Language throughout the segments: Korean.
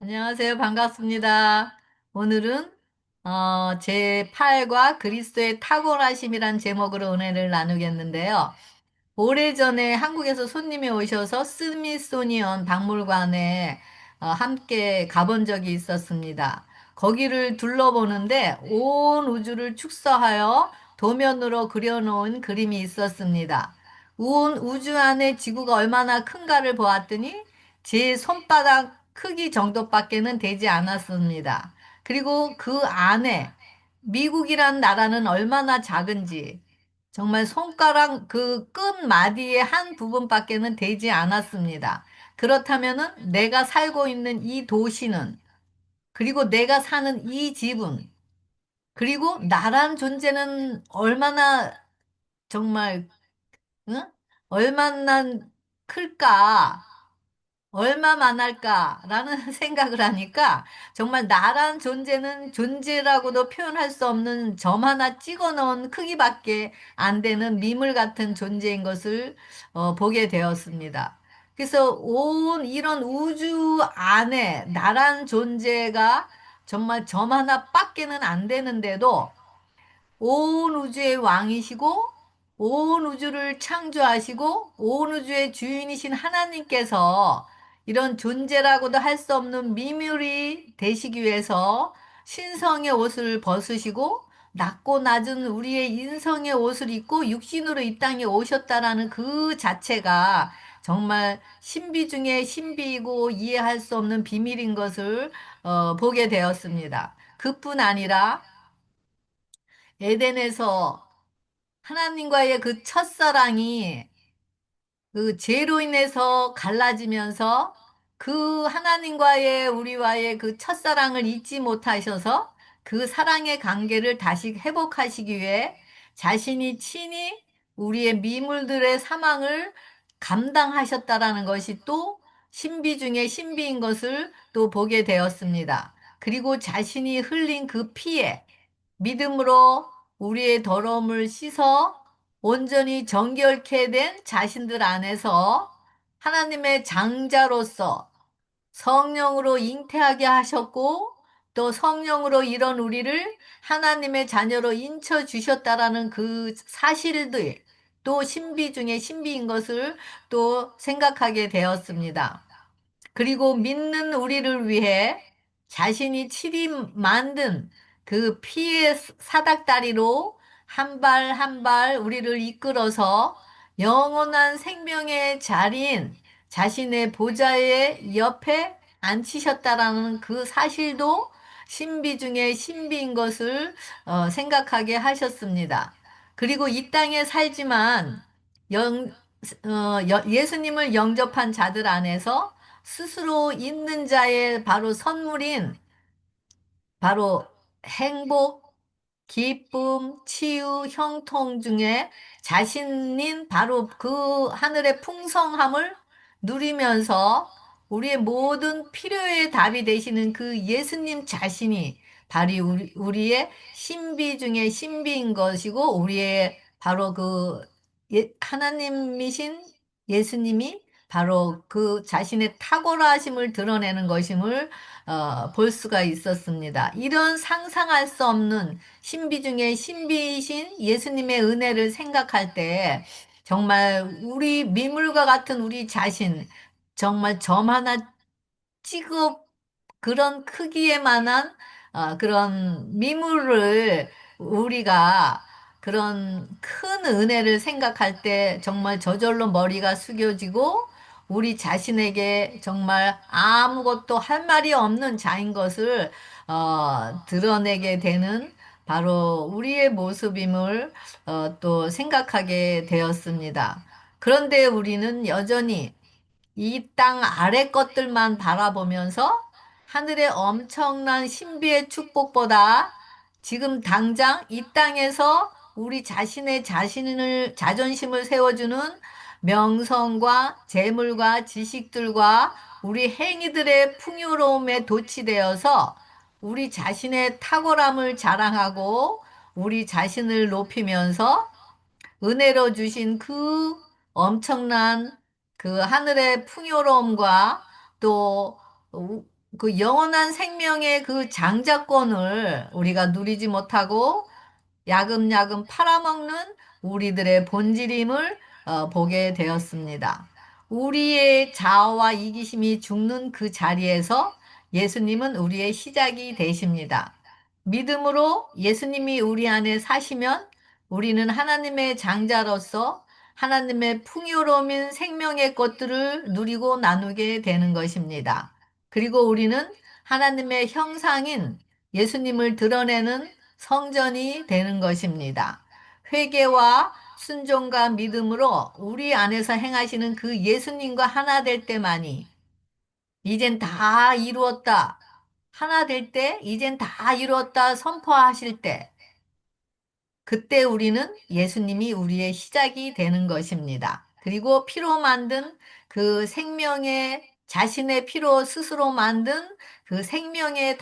안녕하세요. 반갑습니다. 오늘은 제 8과 그리스도의 탁월하심이란 제목으로 은혜를 나누겠는데요. 오래전에 한국에서 손님이 오셔서 스미소니언 박물관에 함께 가본 적이 있었습니다. 거기를 둘러보는데 온 우주를 축소하여 도면으로 그려놓은 그림이 있었습니다. 온 우주 안에 지구가 얼마나 큰가를 보았더니 제 손바닥 크기 정도밖에는 되지 않았습니다. 그리고 그 안에 미국이란 나라는 얼마나 작은지 정말 손가락 그 끝마디의 한 부분밖에는 되지 않았습니다. 그렇다면은 내가 살고 있는 이 도시는, 그리고 내가 사는 이 집은, 그리고 나란 존재는 얼마나 정말, 응? 얼마나 클까? 얼마만할까라는 생각을 하니까 정말 나란 존재는 존재라고도 표현할 수 없는 점 하나 찍어 넣은 크기밖에 안 되는 미물 같은 존재인 것을 보게 되었습니다. 그래서 온 이런 우주 안에 나란 존재가 정말 점 하나밖에는 안 되는데도 온 우주의 왕이시고 온 우주를 창조하시고 온 우주의 주인이신 하나님께서 이런 존재라고도 할 수 없는 미물이 되시기 위해서 신성의 옷을 벗으시고 낮고 낮은 우리의 인성의 옷을 입고 육신으로 이 땅에 오셨다라는 그 자체가 정말 신비 중에 신비이고 이해할 수 없는 비밀인 것을 보게 되었습니다. 그뿐 아니라 에덴에서 하나님과의 그 첫사랑이 그 죄로 인해서 갈라지면서 그 하나님과의 우리와의 그 첫사랑을 잊지 못하셔서 그 사랑의 관계를 다시 회복하시기 위해 자신이 친히 우리의 미물들의 사망을 감당하셨다라는 것이 또 신비 중에 신비인 것을 또 보게 되었습니다. 그리고 자신이 흘린 그 피에 믿음으로 우리의 더러움을 씻어 온전히 정결케 된 자신들 안에서 하나님의 장자로서 성령으로 잉태하게 하셨고 또 성령으로 이런 우리를 하나님의 자녀로 인쳐 주셨다라는 그 사실들 또 신비 중에 신비인 것을 또 생각하게 되었습니다. 그리고 믿는 우리를 위해 자신이 친히 만든 그 피의 사닥다리로 한 발 한 발 우리를 이끌어서 영원한 생명의 자리인 자신의 보좌의 옆에 앉히셨다라는 그 사실도 신비 중에 신비인 것을 생각하게 하셨습니다. 그리고 이 땅에 살지만 영, 예수님을 영접한 자들 안에서 스스로 있는 자의 바로 선물인 바로 행복, 기쁨, 치유, 형통 중에 자신인 바로 그 하늘의 풍성함을 누리면서 우리의 모든 필요의 답이 되시는 그 예수님 자신이 바로 우리의 신비 중에 신비인 것이고 우리의 바로 그 하나님이신 예수님이 바로 그 자신의 탁월하심을 드러내는 것임을 볼 수가 있었습니다. 이런 상상할 수 없는 신비 중에 신비이신 예수님의 은혜를 생각할 때 정말 우리 미물과 같은 우리 자신 정말 점 하나 찍어 그런 크기에만한 그런 미물을 우리가 그런 큰 은혜를 생각할 때 정말 저절로 머리가 숙여지고 우리 자신에게 정말 아무것도 할 말이 없는 자인 것을 드러내게 되는 바로 우리의 모습임을 또 생각하게 되었습니다. 그런데 우리는 여전히 이 땅 아래 것들만 바라보면서 하늘의 엄청난 신비의 축복보다 지금 당장 이 땅에서 우리 자신의 자존심을 세워주는 명성과 재물과 지식들과 우리 행위들의 풍요로움에 도취되어서 우리 자신의 탁월함을 자랑하고 우리 자신을 높이면서 은혜로 주신 그 엄청난 그 하늘의 풍요로움과 또 그 영원한 생명의 그 장자권을 우리가 누리지 못하고 야금야금 팔아먹는 우리들의 본질임을 보게 되었습니다. 우리의 자아와 이기심이 죽는 그 자리에서 예수님은 우리의 시작이 되십니다. 믿음으로 예수님이 우리 안에 사시면 우리는 하나님의 장자로서 하나님의 풍요로운 생명의 것들을 누리고 나누게 되는 것입니다. 그리고 우리는 하나님의 형상인 예수님을 드러내는 성전이 되는 것입니다. 회개와 순종과 믿음으로 우리 안에서 행하시는 그 예수님과 하나 될 때만이 이젠 다 이루었다. 하나 될 때, 이젠 다 이루었다 선포하실 때, 그때 우리는 예수님이 우리의 시작이 되는 것입니다. 그리고 피로 만든 그 생명의 자신의 피로 스스로 만든 그 생명의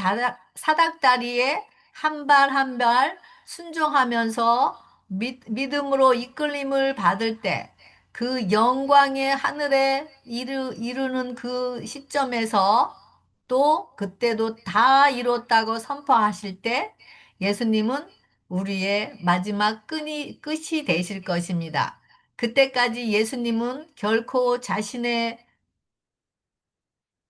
사닥다리에 한 발 한 발 순종하면서 믿음으로 이끌림을 받을 때 그 영광의 하늘에 이르는 그 시점에서 또 그때도 다 이뤘다고 선포하실 때 예수님은 우리의 마지막 끝이 되실 것입니다. 그때까지 예수님은 결코 자신의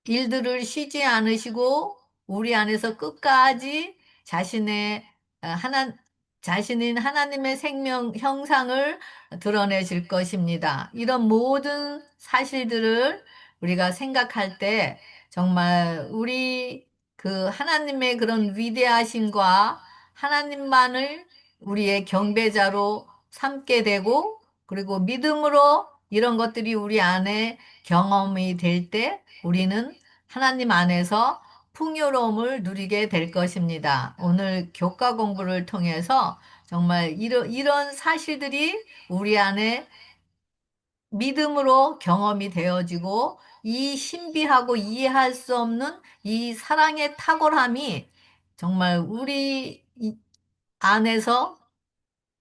일들을 쉬지 않으시고 우리 안에서 끝까지 자신의 하나 자신인 하나님의 생명 형상을 드러내실 것입니다. 이런 모든 사실들을 우리가 생각할 때 정말 우리 그 하나님의 그런 위대하심과 하나님만을 우리의 경배자로 삼게 되고 그리고 믿음으로 이런 것들이 우리 안에 경험이 될 때 우리는 하나님 안에서 풍요로움을 누리게 될 것입니다. 오늘 교과 공부를 통해서 정말 이런 사실들이 우리 안에 믿음으로 경험이 되어지고 이 신비하고 이해할 수 없는 이 사랑의 탁월함이 정말 우리 안에서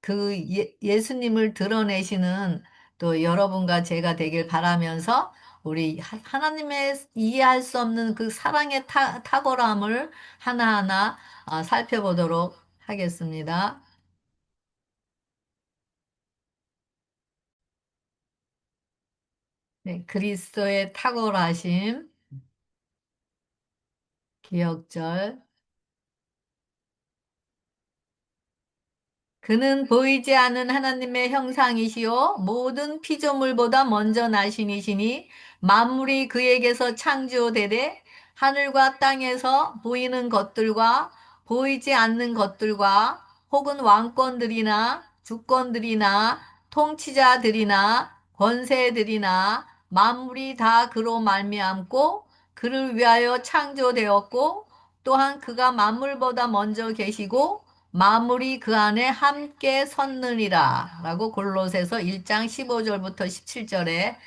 그 예수님을 드러내시는 또 여러분과 제가 되길 바라면서 우리 하나님의 이해할 수 없는 그 사랑의 탁월함을 하나하나 살펴보도록 하겠습니다. 네, 그리스도의 탁월하심, 기억절. 그는 보이지 않는 하나님의 형상이시요 모든 피조물보다 먼저 나신 이시니 만물이 그에게서 창조되되 하늘과 땅에서 보이는 것들과 보이지 않는 것들과 혹은 왕권들이나 주권들이나 통치자들이나 권세들이나 만물이 다 그로 말미암고 그를 위하여 창조되었고 또한 그가 만물보다 먼저 계시고 만물이 그 안에 함께 섰느니라 라고 골로새서 1장 15절부터 17절에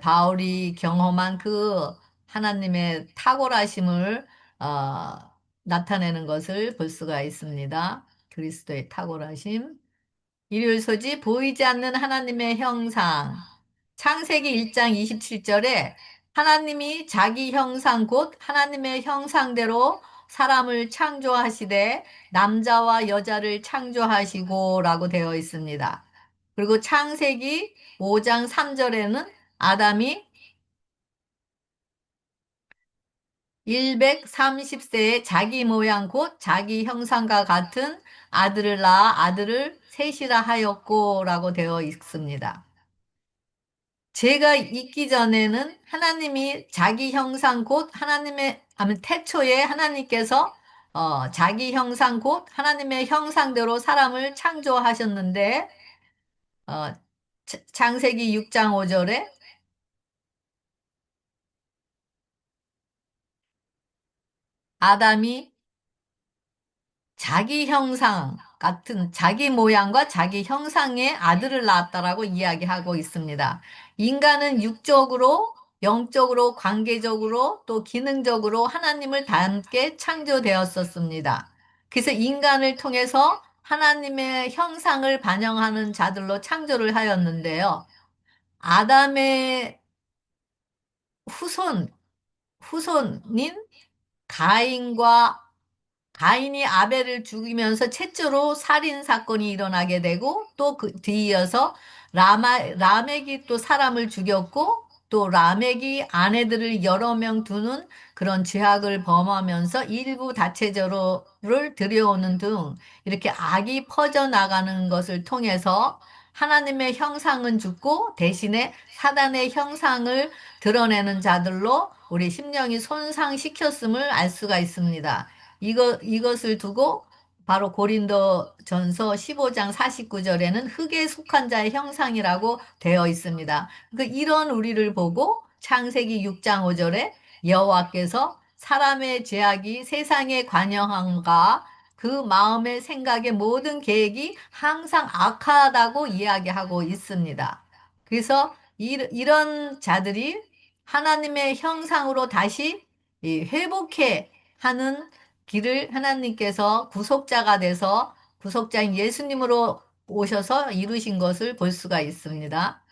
바울이 경험한 그 하나님의 탁월하심을 어, 나타내는 것을 볼 수가 있습니다. 그리스도의 탁월하심. 일요일 소지 보이지 않는 하나님의 형상. 창세기 1장 27절에 하나님이 자기 형상 곧 하나님의 형상대로 사람을 창조하시되 남자와 여자를 창조하시고라고 되어 있습니다. 그리고 창세기 5장 3절에는 아담이 130세에 자기 모양 곧 자기 형상과 같은 아들을 낳아 아들을 셋이라 하였고라고 되어 있습니다. 제가 있기 전에는 하나님이 자기 형상 곧 하나님의, 태초에 하나님께서 자기 형상 곧 하나님의 형상대로 사람을 창조하셨는데, 어, 창세기 6장 5절에 아담이 자기 형상 같은 자기 모양과 자기 형상의 아들을 낳았다라고 이야기하고 있습니다. 인간은 육적으로, 영적으로, 관계적으로 또 기능적으로 하나님을 닮게 창조되었었습니다. 그래서 인간을 통해서 하나님의 형상을 반영하는 자들로 창조를 하였는데요. 아담의 후손, 후손인 가인과 가인이 아벨을 죽이면서 최초로 살인 사건이 일어나게 되고 또 그 뒤이어서 라멕이 또 사람을 죽였고 또 라멕이 아내들을 여러 명 두는 그런 죄악을 범하면서 일부 다체제로를 들여오는 등 이렇게 악이 퍼져나가는 것을 통해서 하나님의 형상은 죽고 대신에 사단의 형상을 드러내는 자들로 우리 심령이 손상시켰음을 알 수가 있습니다. 이것을 두고 바로 고린도전서 15장 49절에는 흙에 속한 자의 형상이라고 되어 있습니다. 이런 우리를 보고 창세기 6장 5절에 여호와께서 사람의 죄악이 세상에 관영함과 그 마음의 생각의 모든 계획이 항상 악하다고 이야기하고 있습니다. 그래서 이런 자들이 하나님의 형상으로 다시 회복해 하는 길을 하나님께서 구속자가 돼서 구속자인 예수님으로 오셔서 이루신 것을 볼 수가 있습니다.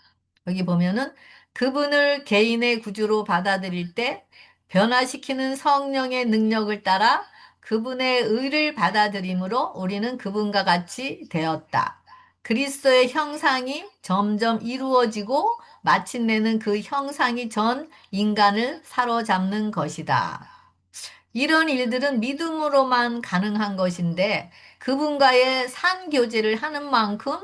여기 보면은 그분을 개인의 구주로 받아들일 때 변화시키는 성령의 능력을 따라 그분의 의를 받아들임으로 우리는 그분과 같이 되었다. 그리스도의 형상이 점점 이루어지고 마침내는 그 형상이 전 인간을 사로잡는 것이다. 이런 일들은 믿음으로만 가능한 것인데 그분과의 산교제를 하는 만큼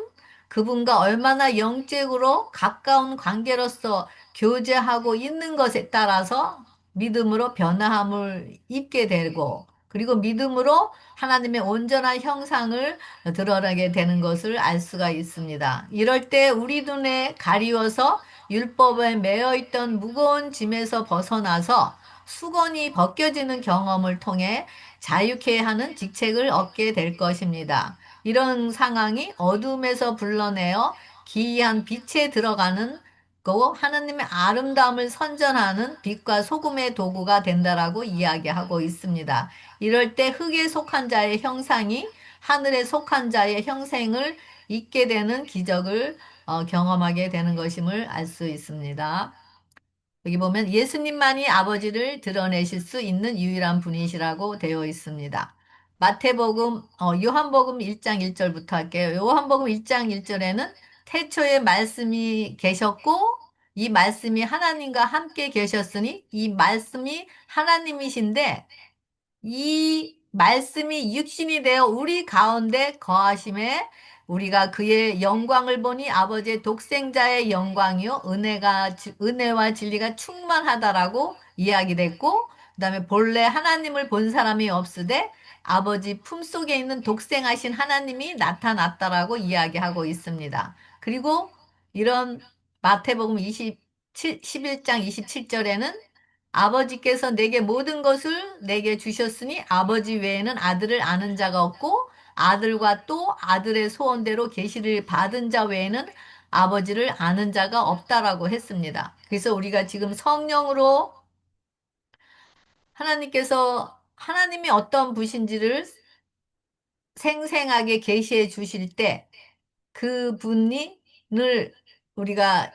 그분과 얼마나 영적으로 가까운 관계로서 교제하고 있는 것에 따라서 믿음으로 변화함을 입게 되고 그리고 믿음으로 하나님의 온전한 형상을 드러나게 되는 것을 알 수가 있습니다. 이럴 때 우리 눈에 가리워서 율법에 매여 있던 무거운 짐에서 벗어나서 수건이 벗겨지는 경험을 통해 자유케 하는 직책을 얻게 될 것입니다. 이런 상황이 어둠에서 불러내어 기이한 빛에 들어가는 거 하나님의 아름다움을 선전하는 빛과 소금의 도구가 된다라고 이야기하고 있습니다. 이럴 때 흙에 속한 자의 형상이 하늘에 속한 자의 형상을 잊게 되는 기적을 경험하게 되는 것임을 알 수 있습니다. 여기 보면 예수님만이 아버지를 드러내실 수 있는 유일한 분이시라고 되어 있습니다. 요한복음 1장 1절부터 할게요. 요한복음 1장 1절에는 태초에 말씀이 계셨고 이 말씀이 하나님과 함께 계셨으니 이 말씀이 하나님이신데 이 말씀이 육신이 되어 우리 가운데 거하심에 우리가 그의 영광을 보니 아버지의 독생자의 영광이요 은혜와 진리가 충만하다라고 이야기됐고 그다음에 본래 하나님을 본 사람이 없으되 아버지 품속에 있는 독생하신 하나님이 나타났다라고 이야기하고 있습니다. 그리고 이런 마태복음 11장 27절에는 아버지께서 내게 모든 것을 내게 주셨으니 아버지 외에는 아들을 아는 자가 없고 아들과 또 아들의 소원대로 계시를 받은 자 외에는 아버지를 아는 자가 없다라고 했습니다. 그래서 우리가 지금 성령으로 하나님이 어떤 분신지를 생생하게 계시해 주실 때 그분이 늘 우리가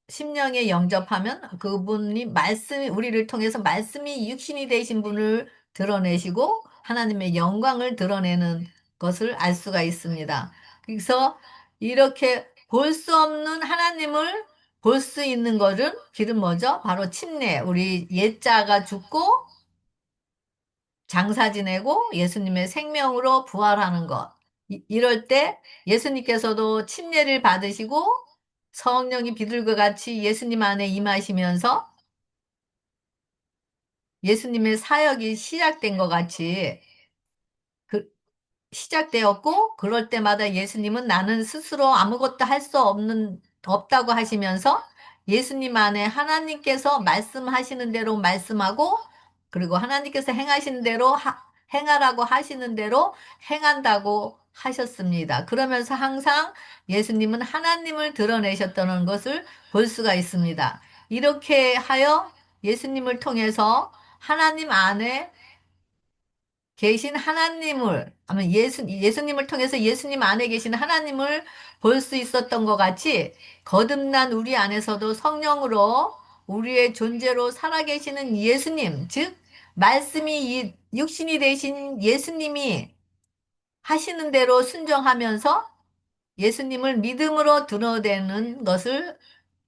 심령에 영접하면 그분이 말씀이 우리를 통해서 말씀이 육신이 되신 분을 드러내시고 하나님의 영광을 드러내는 것을 알 수가 있습니다. 그래서 이렇게 볼 수 없는 하나님을 볼 수 있는 것은 길은 뭐죠? 바로 침례. 우리 옛자가 죽고 장사 지내고 예수님의 생명으로 부활하는 것. 이럴 때 예수님께서도 침례를 받으시고 성령이 비둘기 같이 예수님 안에 임하시면서 예수님의 사역이 시작된 것 같이 그 시작되었고 그럴 때마다 예수님은 나는 스스로 아무것도 할 수 없다고 하시면서 예수님 안에 하나님께서 말씀하시는 대로 말씀하고 그리고 하나님께서 행하시는 대로 행하라고 하시는 대로 행한다고 하셨습니다. 그러면서 항상 예수님은 하나님을 드러내셨다는 것을 볼 수가 있습니다. 이렇게 하여 예수님을 통해서 하나님 안에 계신 하나님을, 아니 예수님을 통해서 예수님 안에 계신 하나님을 볼 수 있었던 것 같이 거듭난 우리 안에서도 성령으로 우리의 존재로 살아계시는 예수님, 즉, 말씀이 육신이 되신 예수님이 하시는 대로 순종하면서 예수님을 믿음으로 드러내는 것을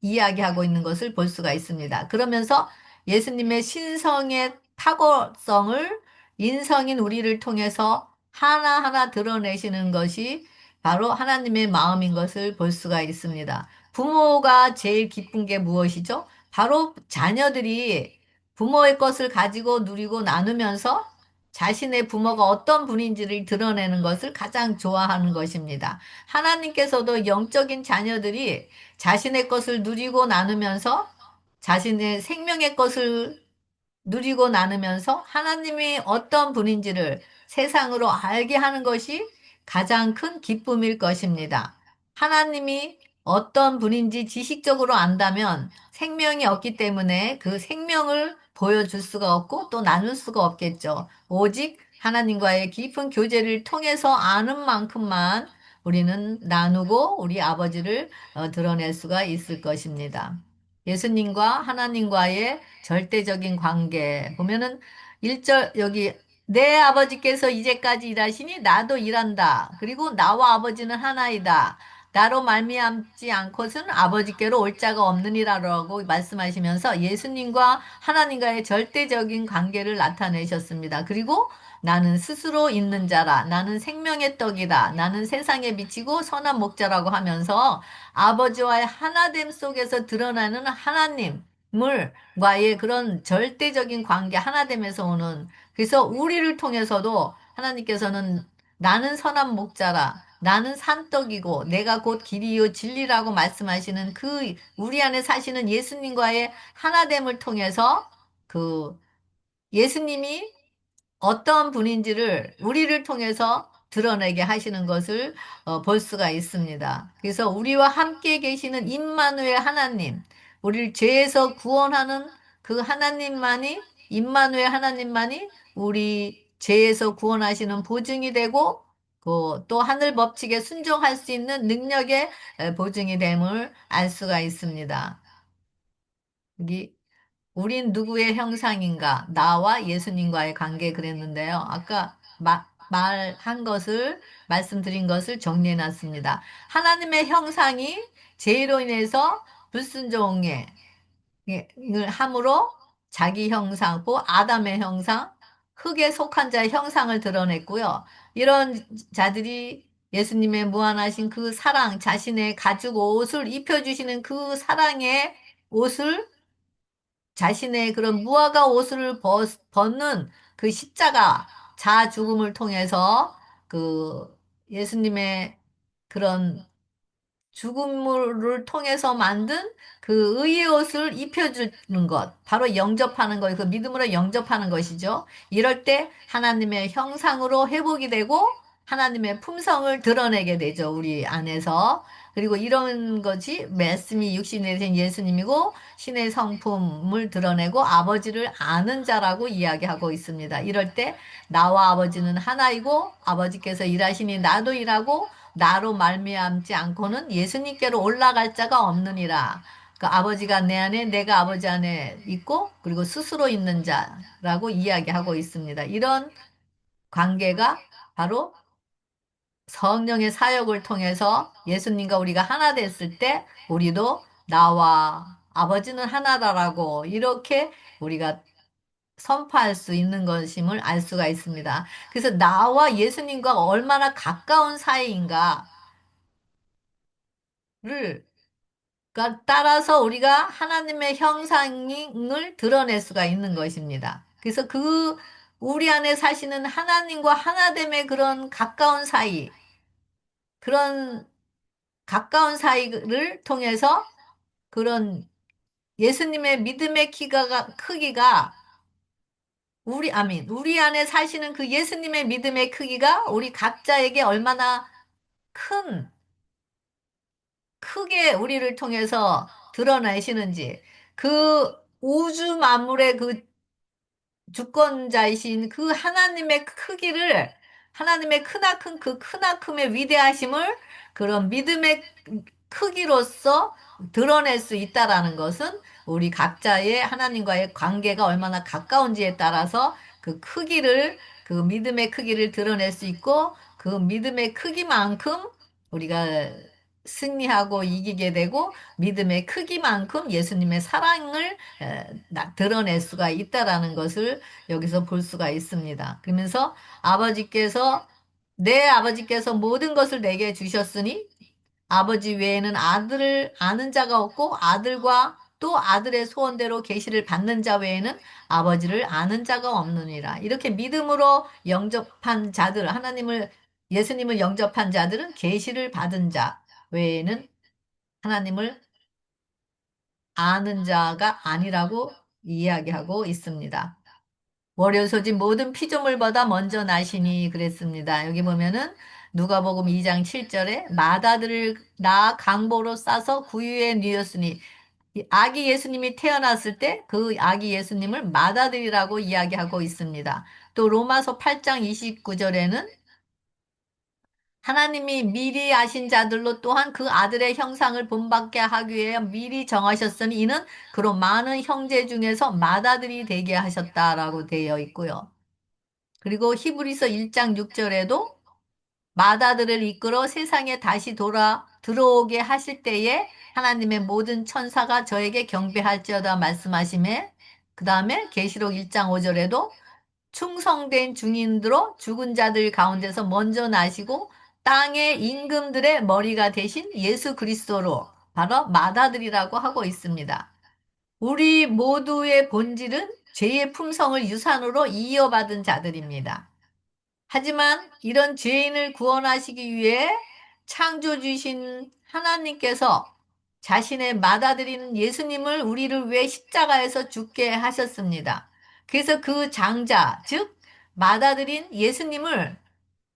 이야기하고 있는 것을 볼 수가 있습니다. 그러면서 예수님의 신성의 탁월성을 인성인 우리를 통해서 하나하나 드러내시는 것이 바로 하나님의 마음인 것을 볼 수가 있습니다. 부모가 제일 기쁜 게 무엇이죠? 바로 자녀들이 부모의 것을 가지고 누리고 나누면서 자신의 부모가 어떤 분인지를 드러내는 것을 가장 좋아하는 것입니다. 하나님께서도 영적인 자녀들이 자신의 것을 누리고 나누면서 자신의 생명의 것을 누리고 나누면서 하나님이 어떤 분인지를 세상으로 알게 하는 것이 가장 큰 기쁨일 것입니다. 하나님이 어떤 분인지 지식적으로 안다면 생명이 없기 때문에 그 생명을 보여줄 수가 없고 또 나눌 수가 없겠죠. 오직 하나님과의 깊은 교제를 통해서 아는 만큼만 우리는 나누고 우리 아버지를 드러낼 수가 있을 것입니다. 예수님과 하나님과의 절대적인 관계 보면은 1절 여기 내 아버지께서 이제까지 일하시니 나도 일한다. 그리고 나와 아버지는 하나이다. 나로 말미암지 않고서는 아버지께로 올 자가 없느니라라고 말씀하시면서 예수님과 하나님과의 절대적인 관계를 나타내셨습니다. 그리고 나는 스스로 있는 자라. 나는 생명의 떡이다. 나는 세상에 비치고 선한 목자라고 하면서 아버지와의 하나됨 속에서 드러나는 하나님과의 그런 절대적인 관계, 하나됨에서 오는, 그래서 우리를 통해서도 하나님께서는 나는 선한 목자라, 나는 산떡이고, 내가 곧 길이요 진리라고 말씀하시는 그 우리 안에 사시는 예수님과의 하나됨을 통해서 그 예수님이 어떤 분인지를 우리를 통해서 드러내게 하시는 것을 볼 수가 있습니다. 그래서 우리와 함께 계시는 임마누엘 하나님, 우리를 죄에서 구원하는 그 하나님만이, 임마누엘 하나님만이 우리 죄에서 구원하시는 보증이 되고 또 하늘 법칙에 순종할 수 있는 능력의 보증이 됨을 알 수가 있습니다. 여기 우린 누구의 형상인가? 나와 예수님과의 관계 그랬는데요. 아까 말한 것을, 말씀드린 것을 정리해 놨습니다. 하나님의 형상이 죄로 인해서 불순종에 함으로 자기 형상, 또 아담의 형상, 흙에 속한 자의 형상을 드러냈고요. 이런 자들이 예수님의 무한하신 그 사랑, 자신의 가죽 옷을 입혀주시는 그 사랑의 옷을 자신의 그런 무화과 옷을 벗는 그 십자가 자 죽음을 통해서 그 예수님의 그런 죽음을 통해서 만든 그 의의 옷을 입혀주는 것, 바로 영접하는 것, 그 믿음으로 영접하는 것이죠. 이럴 때 하나님의 형상으로 회복이 되고 하나님의 품성을 드러내게 되죠, 우리 안에서. 그리고 이런 것이 말씀이 육신이 된 예수님이고 신의 성품을 드러내고 아버지를 아는 자라고 이야기하고 있습니다. 이럴 때 나와 아버지는 하나이고 아버지께서 일하시니 나도 일하고 나로 말미암지 않고는 예수님께로 올라갈 자가 없느니라. 그 아버지가 내 안에 내가 아버지 안에 있고 그리고 스스로 있는 자라고 이야기하고 있습니다. 이런 관계가 바로 성령의 사역을 통해서 예수님과 우리가 하나 됐을 때 우리도 나와 아버지는 하나다라고 이렇게 우리가 선포할 수 있는 것임을 알 수가 있습니다. 그래서 나와 예수님과 얼마나 가까운 사이인가를 그러니까 따라서 우리가 하나님의 형상을 드러낼 수가 있는 것입니다. 그래서 그 우리 안에 사시는 하나님과 하나됨의 그런 가까운 사이, 그런 가까운 사이를 통해서 그런 예수님의 믿음의 크기가 우리 안에 사시는 그 예수님의 믿음의 크기가 우리 각자에게 얼마나 큰 크게 우리를 통해서 드러내시는지 그 우주 만물의 그 주권자이신 그 하나님의 크기를 하나님의 크나큰 그 크나큼의 위대하심을 그런 믿음의 크기로서 드러낼 수 있다라는 것은 우리 각자의 하나님과의 관계가 얼마나 가까운지에 따라서 그 크기를, 그 믿음의 크기를 드러낼 수 있고, 그 믿음의 크기만큼 우리가 승리하고 이기게 되고, 믿음의 크기만큼 예수님의 사랑을 드러낼 수가 있다라는 것을 여기서 볼 수가 있습니다. 그러면서 아버지께서, 내 아버지께서 모든 것을 내게 주셨으니 아버지 외에는 아들을 아는 자가 없고 아들과 또 아들의 소원대로 계시를 받는 자 외에는 아버지를 아는 자가 없느니라. 이렇게 믿음으로 영접한 자들, 예수님을 영접한 자들은 계시를 받은 자 외에는 하나님을 아는 자가 아니라고 이야기하고 있습니다. 월요소진 모든 피조물보다 먼저 나시니 그랬습니다. 여기 보면은 누가복음 2장 7절에 마다들을 낳아 강보로 싸서 구유에 뉘었으니 이 아기 예수님이 태어났을 때 그 아기 예수님을 마다들이라고 이야기하고 있습니다. 또 로마서 8장 29절에는 하나님이 미리 아신 자들로 또한 그 아들의 형상을 본받게 하기 위해 미리 정하셨으니 이는 그런 많은 형제 중에서 맏아들이 되게 하셨다라고 되어 있고요. 그리고 히브리서 1장 6절에도 맏아들을 이끌어 세상에 다시 들어오게 하실 때에 하나님의 모든 천사가 저에게 경배할지어다 말씀하심에 그 다음에 계시록 1장 5절에도 충성된 중인들로 죽은 자들 가운데서 먼저 나시고 땅의 임금들의 머리가 되신 예수 그리스도로 바로 맏아들이라고 하고 있습니다. 우리 모두의 본질은 죄의 품성을 유산으로 이어받은 자들입니다. 하지만 이런 죄인을 구원하시기 위해 창조주신 하나님께서 자신의 맏아들인 예수님을 우리를 위해 십자가에서 죽게 하셨습니다. 그래서 그 장자, 즉 맏아들인 예수님을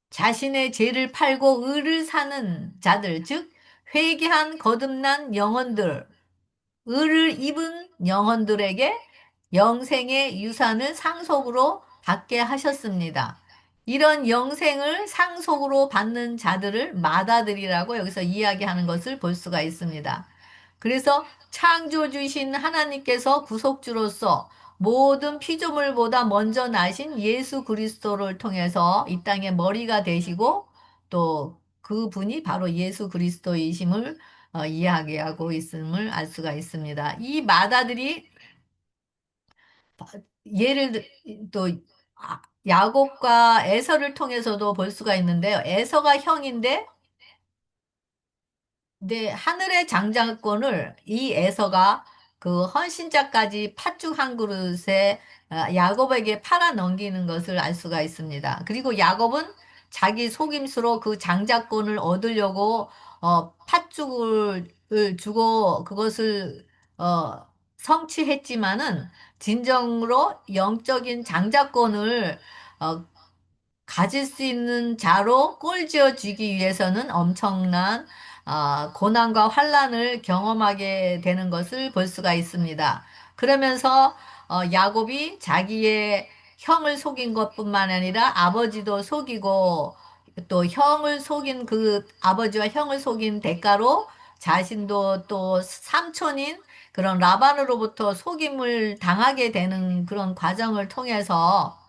자신의 죄를 팔고 의를 사는 자들, 즉 회개한 거듭난 영혼들, 의를 입은 영혼들에게 영생의 유산을 상속으로 받게 하셨습니다. 이런 영생을 상속으로 받는 자들을 맏아들이라고 여기서 이야기하는 것을 볼 수가 있습니다. 그래서 창조주신 하나님께서 구속주로서 모든 피조물보다 먼저 나신 예수 그리스도를 통해서 이 땅의 머리가 되시고 또 그분이 바로 예수 그리스도이심을 이야기하고 있음을 알 수가 있습니다. 이 맏아들이 예를 또 야곱과 에서를 통해서도 볼 수가 있는데요. 에서가 형인데 근데 하늘의 장자권을 이 에서가 그 헌신자까지 팥죽 한 그릇에 야곱에게 팔아 넘기는 것을 알 수가 있습니다. 그리고 야곱은 자기 속임수로 그 장자권을 얻으려고 팥죽을 주고 그것을 어, 성취했지만은 진정으로 영적인 장자권을 어, 가질 수 있는 자로 꼴지어 주기 위해서는 엄청난 고난과 환란을 경험하게 되는 것을 볼 수가 있습니다. 그러면서 야곱이 자기의 형을 속인 것뿐만 아니라 아버지도 속이고 또 형을 속인 그 아버지와 형을 속인 대가로 자신도 또 삼촌인 그런 라반으로부터 속임을 당하게 되는 그런 과정을 통해서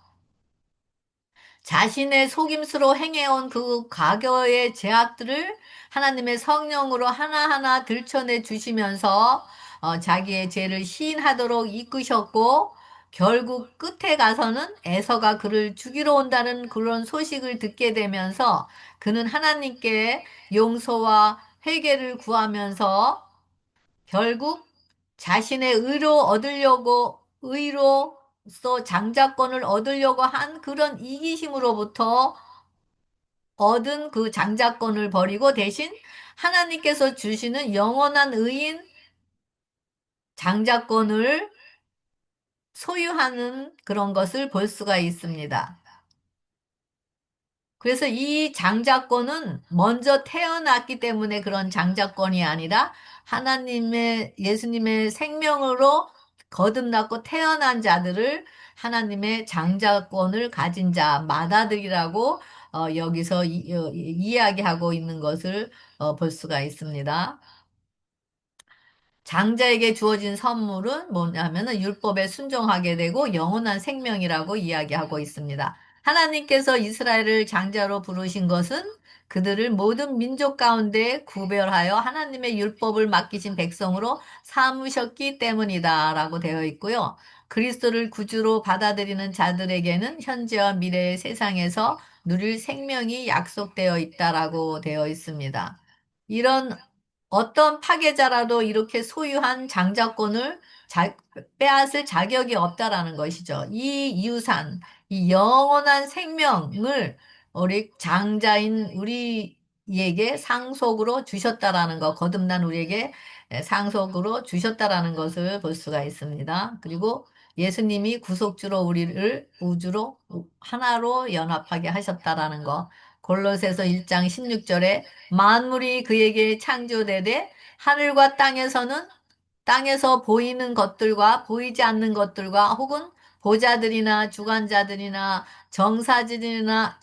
자신의 속임수로 행해온 그 과거의 죄악들을 하나님의 성령으로 하나하나 들춰내 주시면서 자기의 죄를 시인하도록 이끄셨고 결국 끝에 가서는 에서가 그를 죽이러 온다는 그런 소식을 듣게 되면서 그는 하나님께 용서와 회개를 구하면서 결국 자신의 의로서 장자권을 얻으려고 한 그런 이기심으로부터 얻은 그 장자권을 버리고 대신 하나님께서 주시는 영원한 의인 장자권을 소유하는 그런 것을 볼 수가 있습니다. 그래서 이 장자권은 먼저 태어났기 때문에 그런 장자권이 아니라 예수님의 생명으로 거듭났고 태어난 자들을 하나님의 장자권을 가진 자, 맏아들이라고 여기서 이야기하고 있는 것을 볼 수가 있습니다. 장자에게 주어진 선물은 뭐냐면은 율법에 순종하게 되고 영원한 생명이라고 이야기하고 있습니다. 하나님께서 이스라엘을 장자로 부르신 것은 그들을 모든 민족 가운데 구별하여 하나님의 율법을 맡기신 백성으로 삼으셨기 때문이다라고 되어 있고요. 그리스도를 구주로 받아들이는 자들에게는 현재와 미래의 세상에서 누릴 생명이 약속되어 있다라고 되어 있습니다. 이런 어떤 파괴자라도 이렇게 소유한 장자권을 빼앗을 자격이 없다라는 것이죠. 이 유산, 이 영원한 생명을 우리 장자인 우리에게 상속으로 주셨다라는 것, 거듭난 우리에게 상속으로 주셨다라는 것을 볼 수가 있습니다. 그리고 예수님이 구속주로 우리를 우주로 하나로 연합하게 하셨다라는 것. 골로새서 1장 16절에 만물이 그에게 창조되되 하늘과 땅에서 보이는 것들과 보이지 않는 것들과 혹은 보좌들이나 주관자들이나 정사들이나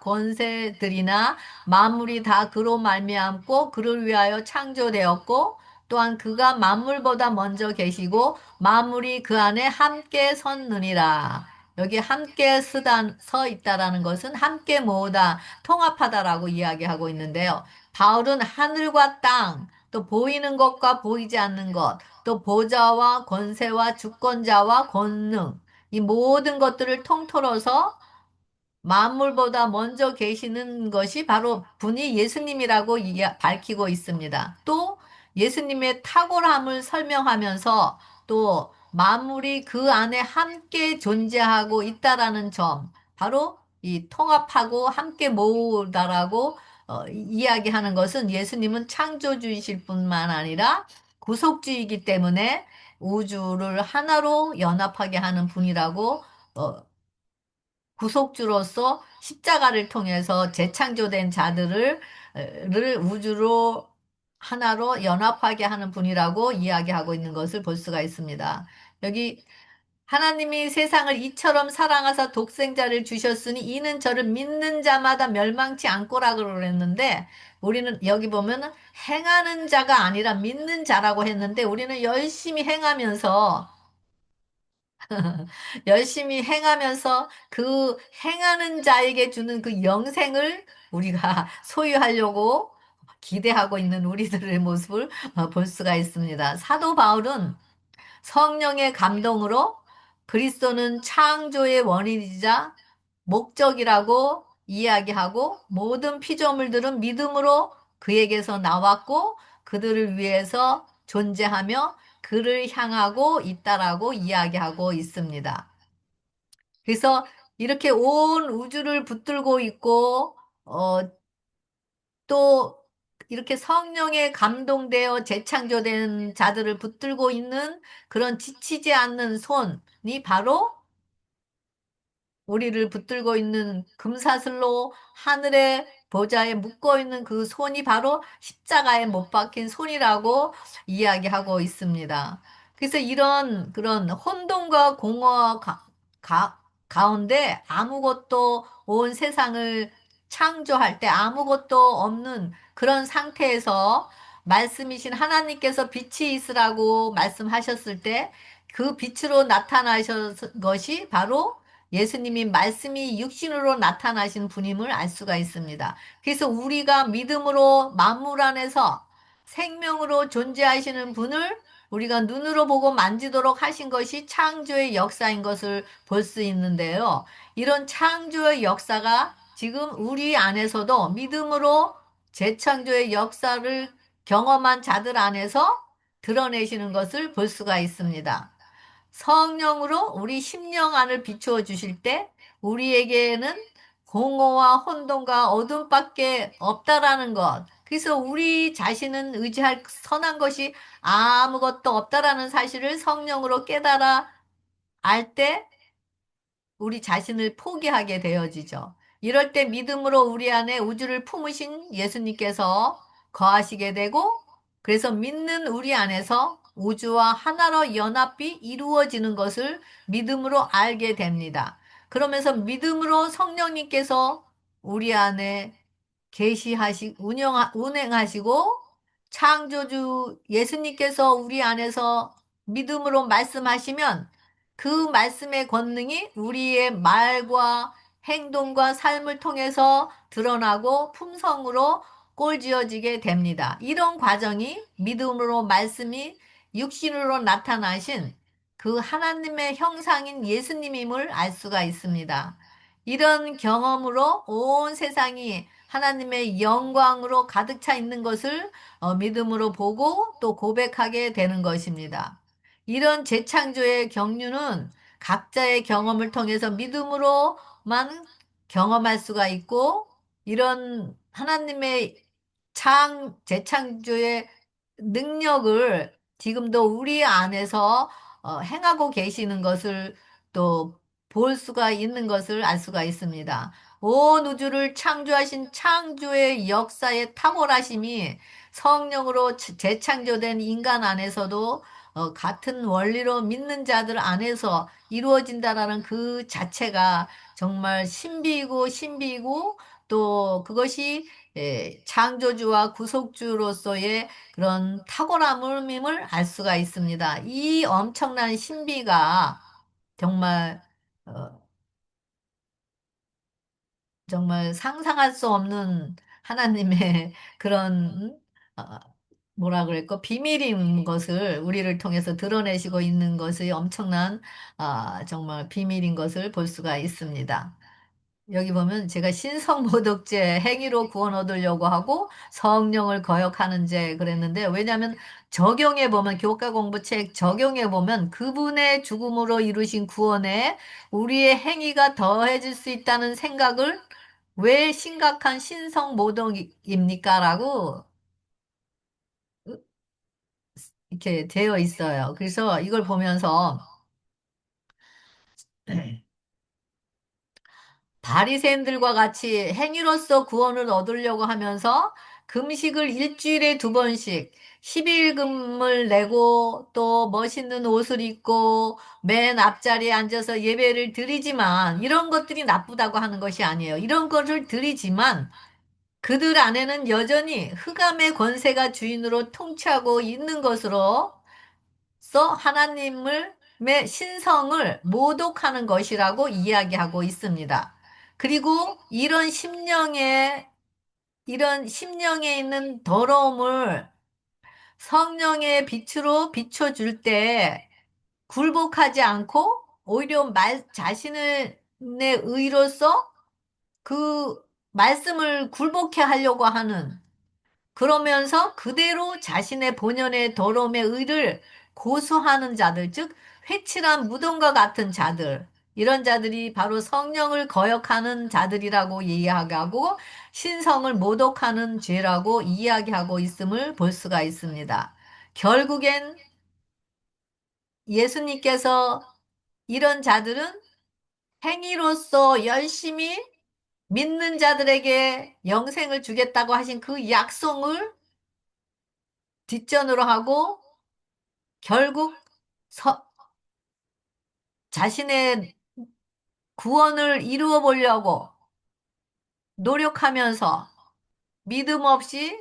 권세들이나 만물이 다 그로 말미암고 그를 위하여 창조되었고 또한 그가 만물보다 먼저 계시고 만물이 그 안에 함께 섰느니라. 여기 함께 서 있다라는 것은 함께 모으다, 통합하다라고 이야기하고 있는데요. 바울은 하늘과 땅, 또 보이는 것과 보이지 않는 것, 또 보좌와 권세와 주권자와 권능, 이 모든 것들을 통틀어서 만물보다 먼저 계시는 것이 바로 분이 예수님이라고 밝히고 있습니다. 또 예수님의 탁월함을 설명하면서 또 만물이 그 안에 함께 존재하고 있다라는 점, 바로 이 통합하고 함께 모으다라고 이야기하는 것은 예수님은 창조주이실 뿐만 아니라 구속주이기 때문에 우주를 하나로 연합하게 하는 분이라고 구속주로서 십자가를 통해서 재창조된 자들을 우주로 하나로 연합하게 하는 분이라고 이야기하고 있는 것을 볼 수가 있습니다. 여기 하나님이 세상을 이처럼 사랑하사 독생자를 주셨으니 이는 저를 믿는 자마다 멸망치 않고라 그랬는데 우리는 여기 보면은 행하는 자가 아니라 믿는 자라고 했는데 우리는 열심히 행하면서 열심히 행하면서 그 행하는 자에게 주는 그 영생을 우리가 소유하려고 기대하고 있는 우리들의 모습을 볼 수가 있습니다. 사도 바울은 성령의 감동으로 그리스도는 창조의 원인이자 목적이라고 이야기하고 모든 피조물들은 믿음으로 그에게서 나왔고 그들을 위해서 존재하며 그를 향하고 있다라고 이야기하고 있습니다. 그래서 이렇게 온 우주를 붙들고 있고, 또 이렇게 성령에 감동되어 재창조된 자들을 붙들고 있는 그런 지치지 않는 손이 바로 우리를 붙들고 있는 금사슬로 하늘의 보좌에 묶어 있는 그 손이 바로 십자가에 못 박힌 손이라고 이야기하고 있습니다. 그래서 이런 그런 혼돈과 공허 가운데 아무것도 온 세상을 창조할 때 아무것도 없는 그런 상태에서 말씀이신 하나님께서 빛이 있으라고 말씀하셨을 때 그 빛으로 나타나신 것이 바로 예수님이 말씀이 육신으로 나타나신 분임을 알 수가 있습니다. 그래서 우리가 믿음으로 만물 안에서 생명으로 존재하시는 분을 우리가 눈으로 보고 만지도록 하신 것이 창조의 역사인 것을 볼 수 있는데요. 이런 창조의 역사가 지금 우리 안에서도 믿음으로 재창조의 역사를 경험한 자들 안에서 드러내시는 것을 볼 수가 있습니다. 성령으로 우리 심령 안을 비추어 주실 때 우리에게는 공허와 혼돈과 어둠밖에 없다라는 것. 그래서 우리 자신은 의지할 선한 것이 아무것도 없다라는 사실을 성령으로 깨달아 알 때 우리 자신을 포기하게 되어지죠. 이럴 때 믿음으로 우리 안에 우주를 품으신 예수님께서 거하시게 되고, 그래서 믿는 우리 안에서 우주와 하나로 연합이 이루어지는 것을 믿음으로 알게 됩니다. 그러면서 믿음으로 성령님께서 우리 안에 운행하시고 창조주 예수님께서 우리 안에서 믿음으로 말씀하시면 그 말씀의 권능이 우리의 말과 행동과 삶을 통해서 드러나고 품성으로 꼴지어지게 됩니다. 이런 과정이 믿음으로 말씀이 육신으로 나타나신 그 하나님의 형상인 예수님임을 알 수가 있습니다. 이런 경험으로 온 세상이 하나님의 영광으로 가득 차 있는 것을 믿음으로 보고 또 고백하게 되는 것입니다. 이런 재창조의 경륜은 각자의 경험을 통해서 믿음으로만 경험할 수가 있고, 이런 하나님의 재창조의 능력을 지금도 우리 안에서 행하고 계시는 것을 또 볼 수가 있는 것을 알 수가 있습니다. 온 우주를 창조하신 창조의 역사의 탁월하심이 성령으로 재창조된 인간 안에서도 같은 원리로 믿는 자들 안에서 이루어진다라는 그 자체가 정말 신비이고 또 그것이 창조주와 구속주로서의 그런 탁월함임을 알 수가 있습니다. 이 엄청난 신비가 정말 어, 정말 상상할 수 없는 하나님의 그런 뭐라 그럴까 비밀인 것을 우리를 통해서 드러내시고 있는 것이 엄청난 정말 비밀인 것을 볼 수가 있습니다. 여기 보면 제가 신성모독죄 행위로 구원 얻으려고 하고 성령을 거역하는 죄 그랬는데, 왜냐하면 적용해 보면 교과 공부책 적용해 보면 그분의 죽음으로 이루신 구원에 우리의 행위가 더해질 수 있다는 생각을 왜 심각한 신성모독입니까? 라고 이렇게 되어 있어요. 그래서 이걸 보면서 바리새인들과 같이 행위로서 구원을 얻으려고 하면서 금식을 일주일에 두 번씩 10일금을 내고 또 멋있는 옷을 입고 맨 앞자리에 앉아서 예배를 드리지만, 이런 것들이 나쁘다고 하는 것이 아니에요. 이런 것을 드리지만 그들 안에는 여전히 흑암의 권세가 주인으로 통치하고 있는 것으로 써 하나님을 의 신성을 모독하는 것이라고 이야기하고 있습니다. 그리고 이런 심령에 있는 더러움을 성령의 빛으로 비춰줄 때 굴복하지 않고 오히려 자신의 의로서 그 말씀을 굴복해 하려고 하는, 그러면서 그대로 자신의 본연의 더러움의 의를 고수하는 자들, 즉 회칠한 무덤과 같은 자들, 이런 자들이 바로 성령을 거역하는 자들이라고 이야기하고 신성을 모독하는 죄라고 이야기하고 있음을 볼 수가 있습니다. 결국엔 예수님께서 이런 자들은 행위로서 열심히 믿는 자들에게 영생을 주겠다고 하신 그 약속을 뒷전으로 하고 결국 서- 자신의 구원을 이루어 보려고 노력하면서 믿음 없이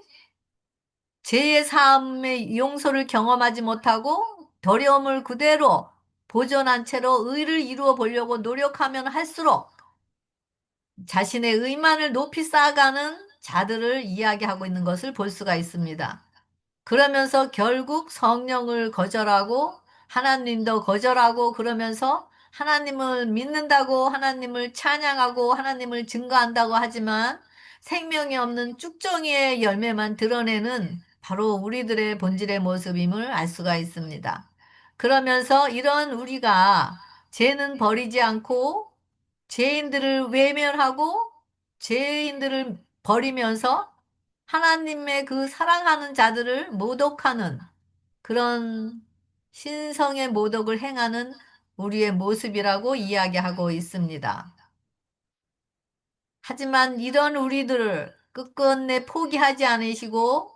죄의 사함의 용서를 경험하지 못하고 더러움을 그대로 보존한 채로 의를 이루어 보려고 노력하면 할수록 자신의 의만을 높이 쌓아가는 자들을 이야기하고 있는 것을 볼 수가 있습니다. 그러면서 결국 성령을 거절하고 하나님도 거절하고, 그러면서 하나님을 믿는다고 하나님을 찬양하고 하나님을 증거한다고 하지만 생명이 없는 쭉정이의 열매만 드러내는 바로 우리들의 본질의 모습임을 알 수가 있습니다. 그러면서 이런 우리가 죄는 버리지 않고 죄인들을 외면하고 죄인들을 버리면서 하나님의 그 사랑하는 자들을 모독하는 그런 신성의 모독을 행하는 우리의 모습이라고 이야기하고 있습니다. 하지만 이런 우리들을 끝끝내 포기하지 않으시고